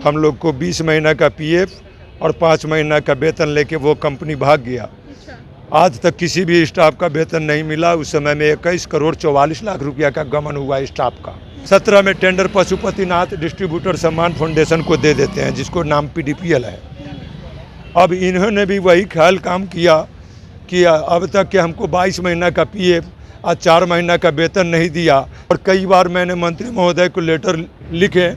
हम लोग को 20 महीना का पीएफ और 5 महीना का वेतन लेके वो कंपनी भाग गया। आज तक किसी भी स्टाफ का वेतन नहीं मिला। उस समय में 21 करोड़ 44 लाख रुपया का गमन हुआ स्टाफ का। 17 में टेंडर पशुपतिनाथ डिस्ट्रीब्यूटर सम्मान फाउंडेशन को दे देते हैं, जिसको नाम PDPL है। अब इन्होंने भी वही ख्याल काम किया कि अब तक के हमको 22 महीना का पीएफ और 4 महीना का वेतन नहीं दिया। और कई बार मैंने मंत्री महोदय को लेटर लिखे,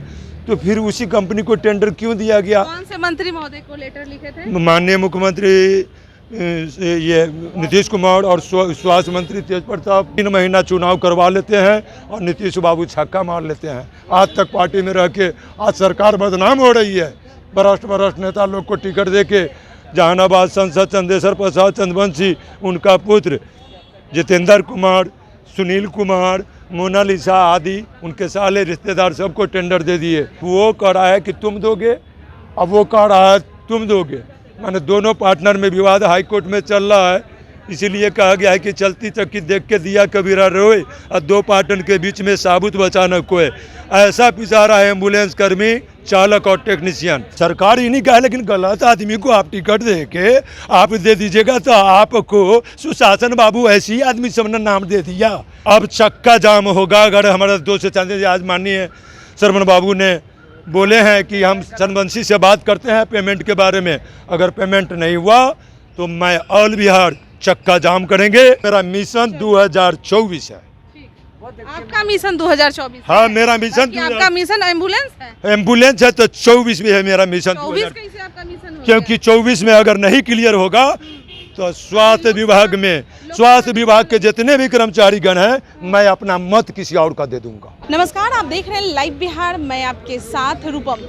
तो फिर उसी कंपनी को टेंडर क्यों दिया गया? कौन से मंत्री महोदय को लेटर लिखे थे? माननीय मुख्यमंत्री ये नीतीश कुमार और स्वास्थ्य मंत्री तेज प्रताप 3 महीना चुनाव करवा लेते हैं और नीतीश बाबू छक्का मार लेते हैं। आज तक पार्टी में रह के आज सरकार बदनाम हो रही है। भ्रष्ट नेता लोग को टिकट दे के जहानाबाद सांसद चंदेश्वर प्रसाद चंद्रवंशी, उनका पुत्र जितेंद्र कुमार, सुनील कुमार, मोनालिसा आदि उनके साले रिश्तेदार सबको टेंडर दे दिए। वो कह रहा है कि तुम दोगे, अब वो कह रहा है तुम दोगे। माने दोनों पार्टनर में विवाद हाई कोर्ट में चल रहा है। इसीलिए कहा गया है कि चलती चक्की देख के दिया कबीरा रोए, और दो पार्टनर के बीच में साबुत बचा न कोई। ऐसा पिसा रहा है एम्बुलेंस कर्मी, चालक और टेक्नीशियन। सरकार ही नहीं कहा, लेकिन गलत आदमी को आप टिकट दे के आप दे दीजिएगा तो आपको सुशासन बाबू ऐसी आदमी सबने नाम दे दिया। अब चक्का जाम होगा। अगर हमारा दोस्त चांदे आज माननीय शरमन बाबू ने बोले हैं कि हम चंद्रवंशी से बात करते हैं पेमेंट के बारे में, अगर पेमेंट नहीं हुआ तो मैं ऑल बिहार चक्का जाम करेंगे। मेरा मिशन 2024 है। आपका मिशन 2024? हाँ, मेरा मिशन आपका मिशन एम्बुलेंस है? एम्बुलेंस है तो 24 भी है मेरा मिशन। 24 कैसे आपका मिशन हो गया? क्योंकि 24 में अगर नहीं क्लियर होगा तो स्वास्थ्य विभाग के जितने भी कर्मचारीगण हैं, मैं अपना मत किसी और का दे दूंगा। नमस्कार, आप देख रहे हैं लाइव बिहार, मैं आपके साथ रूपम।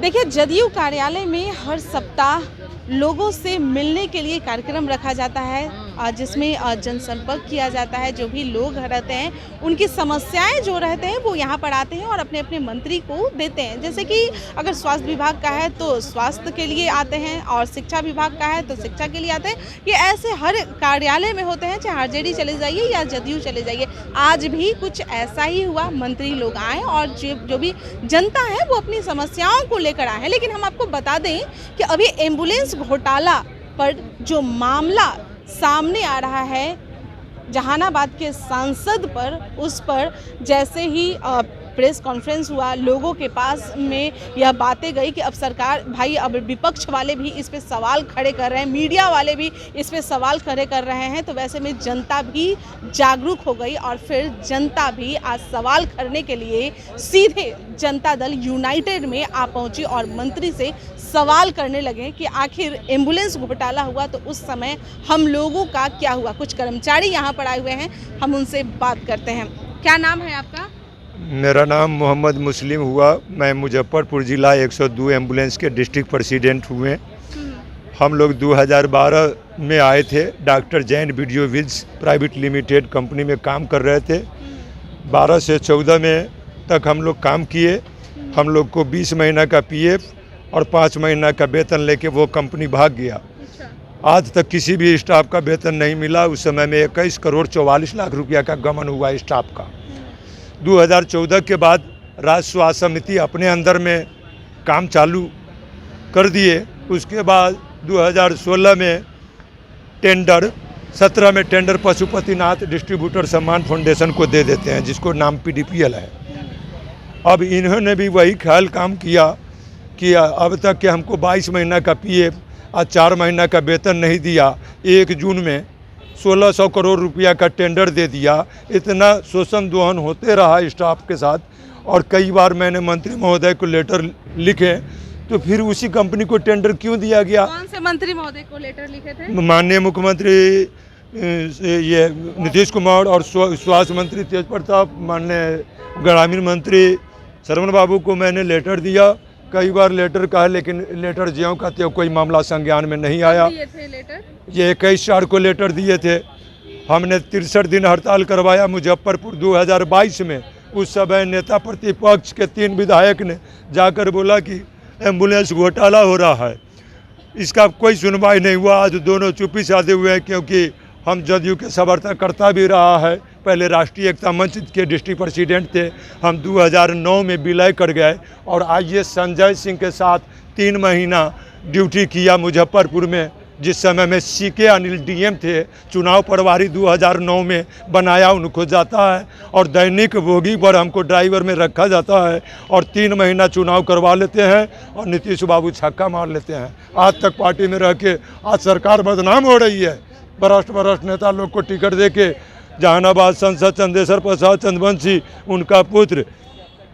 देखिए, जदयू कार्यालय में हर सप्ताह लोगों से मिलने के लिए कार्यक्रम रखा जाता है, जिसमें जनसंपर्क किया जाता है। जो भी लोग रहते हैं उनकी समस्याएं जो रहते हैं वो यहाँ पर आते हैं और अपने अपने मंत्री को देते हैं। जैसे कि अगर स्वास्थ्य विभाग का है तो स्वास्थ्य के लिए आते हैं, और शिक्षा विभाग का है तो शिक्षा के लिए आते हैं। ये ऐसे हर कार्यालय में होते हैं, चाहे RJD चले जाइए या जदयू चले जाइए। आज भी कुछ ऐसा ही हुआ, मंत्री लोग आए और जो भी जनता है वो अपनी समस्याओं को लेकर आए हैं। लेकिन हम आपको बता दें कि अभी एम्बुलेंस घोटाला पर जो मामला सामने आ रहा है जहानाबाद के सांसद पर, उस पर जैसे ही प्रेस कॉन्फ्रेंस हुआ, लोगों के पास में यह बातें गई कि अब सरकार भाई, अब विपक्ष वाले भी इस पे सवाल खड़े कर रहे हैं, मीडिया वाले भी इस पे सवाल खड़े कर रहे हैं। तो वैसे में जनता भी जागरूक हो गई और फिर जनता भी आज सवाल करने के लिए सीधे जनता दल यूनाइटेड में आ पहुंची और मंत्री से सवाल करने लगे कि आखिर एम्बुलेंस घोटाला हुआ तो उस समय हम लोगों का क्या हुआ। कुछ कर्मचारी यहाँ पर आए हुए हैं, हम उनसे बात करते हैं। क्या नाम है आपका? मेरा नाम मोहम्मद मुस्लिम हुआ। मैं मुजफ्फरपुर जिला 102 एम्बुलेंस के डिस्ट्रिक्ट प्रेसिडेंट हुए। हम लोग 2012 में आए थे। Doctor Jain video wills private limited company में काम कर रहे थे। 12 से 14 में तक हम लोग काम किए। हम लोग को 20 महीना का पीएफ और 5 महीना का वेतन लेके वो कंपनी भाग गया। आज तक किसी भी स्टाफ का वेतन नहीं मिला। उस समय में 21 करोड़ 44 लाख रुपया का गमन हुआ स्टाफ का। 2014 के बाद राज्य स्वास्थ्य समिति अपने अंदर में काम चालू कर दिए। उसके बाद 2016 में टेंडर 17 में टेंडर पशुपतिनाथ डिस्ट्रीब्यूटर सम्मान फाउंडेशन को दे देते हैं, जिसको नाम PDPL है। अब इन्होंने भी वही ख्याल काम किया कि अब तक के हमको 22 महीना का पीएफ और 4 महीना का वेतन नहीं दिया। 1 जून में 1600 करोड़ रुपया का टेंडर दे दिया। इतना शोषण दोहन होते रहा स्टाफ के साथ, और कई बार मैंने मंत्री महोदय को लेटर लिखे, तो फिर उसी कंपनी को टेंडर क्यों दिया गया? कौन से मंत्री महोदय को लेटर लिखे थे? माननीय मुख्यमंत्री ये नीतीश कुमार और स्वास्थ्य मंत्री तेज प्रताप, माननीय ग्रामीण मंत्री शरमन बाबू को मैंने लेटर दिया। कई बार लेटर कहा, लेकिन लेटर ज्यों का त्यों कोई मामला संज्ञान में नहीं आया। थे लेटर? ये 21 को लेटर दिए थे। हमने 63 दिन हड़ताल करवाया मुजफ्फरपुर 2022 में। उस समय नेता प्रतिपक्ष के 3 विधायक ने जाकर बोला कि एम्बुलेंस घोटाला हो रहा है। इसका कोई सुनवाई नहीं हुआ। आज दोनों चुप्पी साधे हुए हैं, क्योंकि हम जदयू के समर्थन करता भी रहा है, पहले राष्ट्रीय एकता मंच के डिस्ट्रिक्ट प्रेसिडेंट थे। हम 2009 में विलय कर गए और आज ये संजय सिंह के साथ 3 महीना ड्यूटी किया मुजफ्फरपुर में, जिस समय में सीके अनिल डीएम थे। चुनाव प्रभारी 2009 में बनाया उनको जाता है और दैनिक बोगी पर हमको ड्राइवर में रखा जाता है और 3 महीना चुनाव करवा लेते हैं और नीतीश बाबू छक्का मार लेते हैं। आज तक पार्टी में रह के आज सरकार बदनाम हो रही है। भ्रष्ट नेता लोग को टिकट दे के जहानाबाद सांसद चंदेश्वर प्रसाद चंद्रवंशी, उनका पुत्र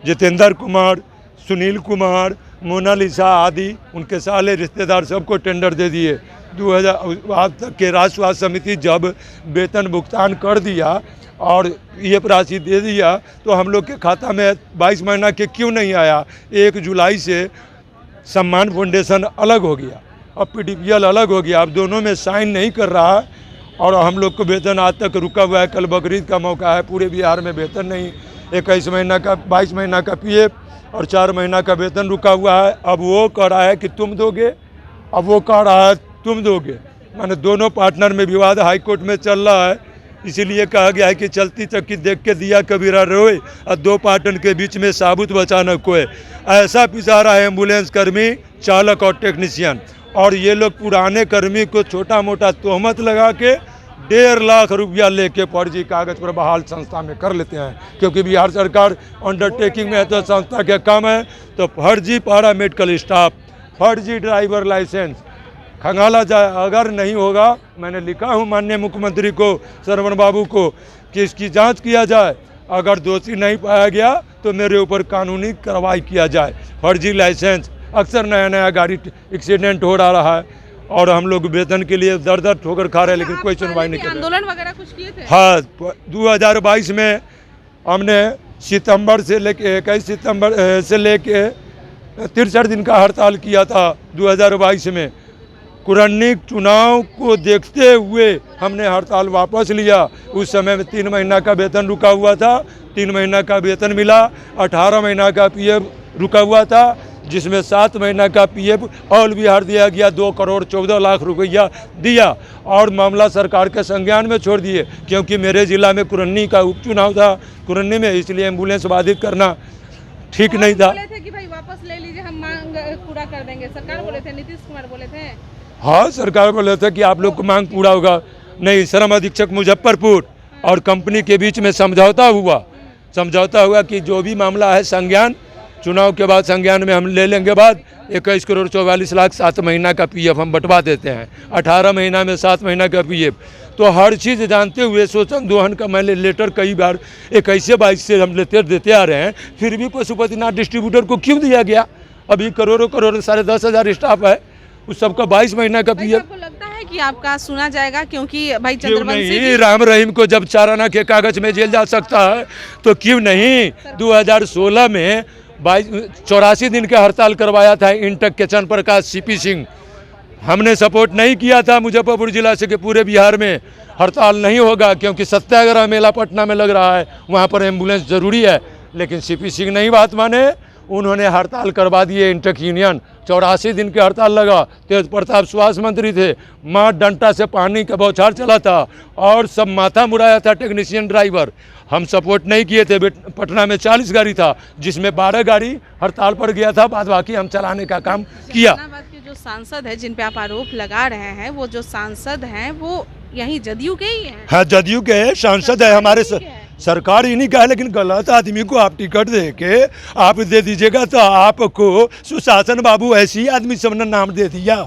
जितेंद्र कुमार, सुनील कुमार, मोनालिसा आदि उनके साले रिश्तेदार सबको टेंडर दे दिए। 2000 आज तक के राज्य स्वास्थ्य समिति जब वेतन भुगतान कर दिया और ये राशि दे दिया तो हम लोग के खाता में 22 महीना के क्यों नहीं आया? 1 जुलाई से सम्मान फाउंडेशन अलग हो गया, अब PDPL अलग हो गया, अब दोनों में साइन नहीं कर रहा है और हम लोग को वेतन आज तक रुका हुआ है। कल बकरीद का मौका है, पूरे बिहार में वेतन नहीं। 21 महीना का 22 महीना का PF और 4 महीना का वेतन रुका हुआ है। अब वो कह रहा है कि तुम दोगे, अब वो कह रहा है तुम दोगे। माने दोनों पार्टनर में विवाद हाई कोर्ट में चल रहा है। इसीलिए कहा गया है कि चलती चक्की देख के दिया कबीरा रोए और 2 पार्टनर के बीच में साबुत बचा न कोई। ऐसा पिसा रहा है एम्बुलेंस कर्मी, चालक और टेक्नीशियन। और ये लोग पुराने कर्मी को छोटा मोटा तोहमत लगा के 1.5 लाख रुपया लेके फर्जी कागज पर बहाल संस्था में कर लेते हैं। क्योंकि बिहार सरकार अंडरटेकिंग में है तो संस्था के काम है, तो फर्जी पैरा मेडिकल स्टाफ, फर्जी ड्राइवर लाइसेंस खंगाला जाए। अगर नहीं होगा, मैंने लिखा हूँ माननीय मुख्यमंत्री को, श्रवण बाबू को, कि इसकी जांच किया जाए। अगर दोषी नहीं पाया गया तो मेरे ऊपर कानूनी कार्रवाई किया जाए। फर्जी लाइसेंस, अक्सर नया नया गाड़ी एक्सीडेंट हो रहा है और हम लोग वेतन के लिए दर दर ठोकर खा रहे हैं, लेकिन कोई सुनवाई नहीं कर रहा। आंदोलन वगैरह कुछ किए थे? हाँ, 2022 में हमने सितंबर से लेके 21 सितंबर से लेके 63 दिन का हड़ताल किया था 2022 में। कुरन्नी चुनाव को देखते हुए हमने हड़ताल वापस लिया। उस समय में 3 महीना का वेतन रुका हुआ था, 3 महीना का वेतन मिला, 18 महीना का PF रुका हुआ था, जिसमें 7 महीना का PF ऑल बिहार दिया गया। 2 करोड़ 14 लाख रुपया दिया और मामला सरकार के संज्ञान में छोड़ दिए। क्योंकि मेरे जिला में कुरन्नी का उपचुनाव था कुरन्नी में, इसलिए एम्बुलेंस बाधित करना ठीक नहीं था। बोले थे कि भाई वापस ले लीजिए, हम मांग पूरा कर देंगे, सरकार बोले थे, नीतीश कुमार बोले थे। हाँ, सरकार बोले थे कि आप लोग को मांग पूरा होगा। नहीं, श्रम अधीक्षक मुजफ्फरपुर और कंपनी के बीच में समझौता हुआ कि जो भी मामला है संज्ञान, चुनाव के बाद संज्ञान में हम ले लेंगे। बाद 21 करोड़ 44 लाख 7 महीना का PF हम बंटवा देते हैं, 18 महीना में 7 महीना का PF। तो हर चीज़ जानते हुए शोषण दोहन का मैंने लेटर कई बार 21-22 से हम लेटर देते आ रहे हैं, फिर भी पशुपतिनाथ डिस्ट्रीब्यूटर को क्यों दिया गया? अभी करोड़ों 10,500 स्टाफ है, उस सबका 22 महीना का PF। आपको लगता है कि आपका सुना जाएगा? क्योंकि भाई चंद्रवंशी नहीं, राम रहीम को जब 4 आना के कागज में जेल जा सकता है तो क्यों नहीं? 2016 में 84 दिन का हड़ताल करवाया था इंटक के चंद्र प्रकाश CP सिंह। हमने सपोर्ट नहीं किया था मुजफ्फरपुर जिला से कि पूरे बिहार में हड़ताल नहीं होगा, क्योंकि सत्याग्रह मेला पटना में लग रहा है, वहाँ पर एम्बुलेंस ज़रूरी है। लेकिन CP सिंह नहीं बात माने, उन्होंने हड़ताल करवा दिए इंटक यूनियन। 84 दिन के हड़ताल लगा। तेज प्रताप स्वास्थ्य मंत्री थे, माँ डंटा से पानी का बौछार चला था और सब माथा मुड़ाया था टेक्नीशियन ड्राइवर। हम सपोर्ट नहीं किए थे। पटना में 40 गाड़ी था, जिसमें 12 गाड़ी हड़ताल पर गया था, बाद बाकी हम चलाने का काम किया। के जो सांसद है जिन पे आप आरोप लगा रहे हैं, वो जो सांसद हैं वो यही जदयू के ही हैं? हाँ, जदयू के सांसद है हमारे। सरकार ही नहीं कहा, लेकिन गलत आदमी को आप टिकट दे के आप दे दीजिएगा तो आपको सुशासन बाबू ऐसे ही आदमी सबने नाम दे दिया।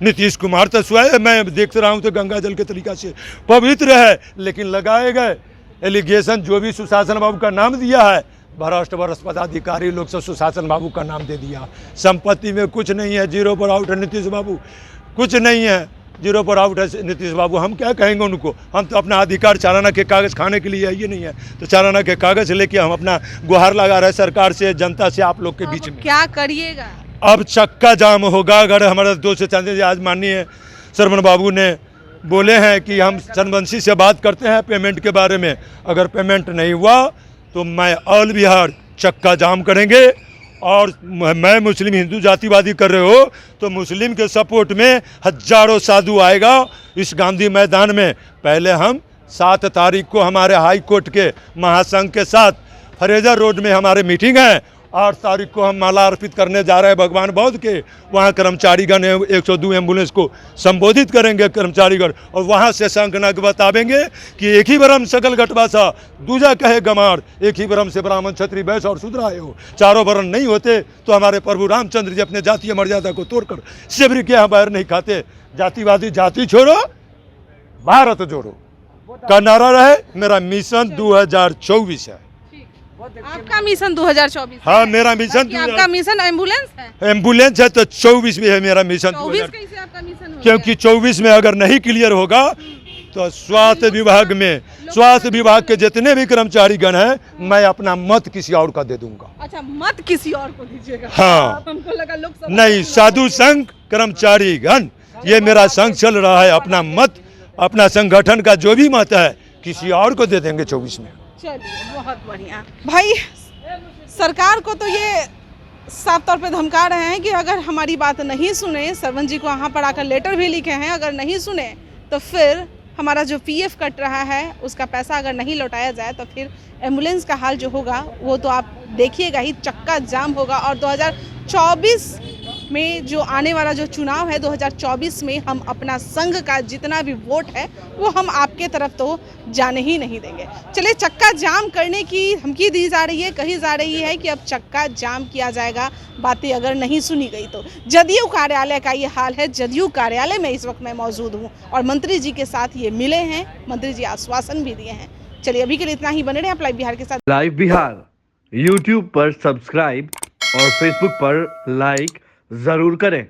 नीतीश कुमार तो स्वयं मैं देख रहा हूँ तो गंगा जल के तरीका से पवित्र है, लेकिन लगाए गए एलिगेशन जो भी सुशासन बाबू का नाम दिया है, भ्रष्ट पदाधिकारी लोग से सुशासन बाबू का नाम दे दिया। संपत्ति में कुछ नहीं है, 0 पर आउट है नीतीश बाबू, कुछ नहीं है, 0 पर आउट है नीतीश बाबू। हम क्या कहेंगे उनको? हम तो अपना अधिकार चालाना के कागज़ खाने के लिए ये नहीं है, तो चालाना के कागज़ लेके हम अपना गुहार लगा रहे सरकार से, जनता से, आप लोग के बीच में। क्या करिएगा? अब चक्का जाम होगा। अगर हमारा 2 से 4 दिन आज माननीय श्रवण बाबू ने बोले हैं कि हम चंद्रवंशी से बात करते हैं पेमेंट के बारे में, अगर पेमेंट नहीं हुआ तो मैं ऑल बिहार चक्का जाम करेंगे। और मैं मुस्लिम हिंदू जातिवादी कर रहे हो तो मुस्लिम के सपोर्ट में हजारों साधु आएगा इस गांधी मैदान में। पहले हम 7 तारीख को हमारे हाई कोर्ट के महासंघ के साथ फरेजर रोड में हमारे मीटिंग है। 8 तारीख को हम माला अर्पित करने जा रहे हैं भगवान बौद्ध के। वहाँ कर्मचारीगण 102 एम्बुलेंस को संबोधित करेंगे कर्मचारीगण, और वहाँ से संघनक बतावेंगे कि एक ही ब्रह्म सकल घटवासा, दूजा कहे गमार, एक ही ब्रह्म से ब्राह्मण क्षत्रिय वैश्य और शूद्र आए हो। चारों वर्ण नहीं होते तो हमारे प्रभु रामचंद्र जी अपने जातीय मर्यादा को तोड़कर शिवरी के यहाँ बैर नहीं खाते। जातिवादी जाति छोड़ो, भारत जोड़ो का नारा रहे। मेरा मिशन 2024 है। आपका मिशन 2024 हाँ, मेरा मिशन आपका मिशन एम्बुलेंस है। एम्बुलेंस है तो 24 में है मेरा मिशन। 24 कैसे आपका मिशन हो क्योंकि 24 में अगर नहीं क्लियर होगा तो स्वास्थ्य विभाग के जितने भी कर्मचारी गण हैं, मैं अपना मत किसी और का दे दूंगा। अच्छा, मत किसी और को दीजिएगा। हाँ, हमको लगा लोग नहीं, साधु संघ कर्मचारी गण, ये मेरा संघ चल रहा है। अपना मत, अपना संगठन का जो भी मत है किसी और को दे देंगे 24 में। चलिए, बहुत बढ़िया भाई। सरकार को तो ये साफ तौर पे धमका रहे हैं कि अगर हमारी बात नहीं सुने, सरवन जी को वहाँ पर आकर लेटर भी लिखे हैं, अगर नहीं सुने तो फिर हमारा जो पीएफ कट रहा है उसका पैसा अगर नहीं लौटाया जाए तो फिर एम्बुलेंस का हाल जो होगा वो तो आप देखिएगा ही, चक्का जाम होगा। और 2024 में जो आने वाला जो चुनाव है, 2024 में हम अपना संघ का जितना भी वोट है वो हम आपके तरफ तो जाने ही नहीं देंगे। चलिए, चक्का जाम करने की धमकी दी जा रही है, कही जा रही है कि अब चक्का जाम किया जाएगा, बातें अगर नहीं सुनी गई तो। जदयू कार्यालय का ये हाल है। जदयू कार्यालय में इस वक्त मैं मौजूद हूँ और मंत्री जी के साथ ये मिले हैं, मंत्री जी आश्वासन भी दिए हैं। चलिए, अभी के लिए इतना ही। बने रहे आप लाइव बिहार के साथ। लाइव बिहार यूट्यूब पर सब्सक्राइब और फेसबुक पर लाइक जरूर करें।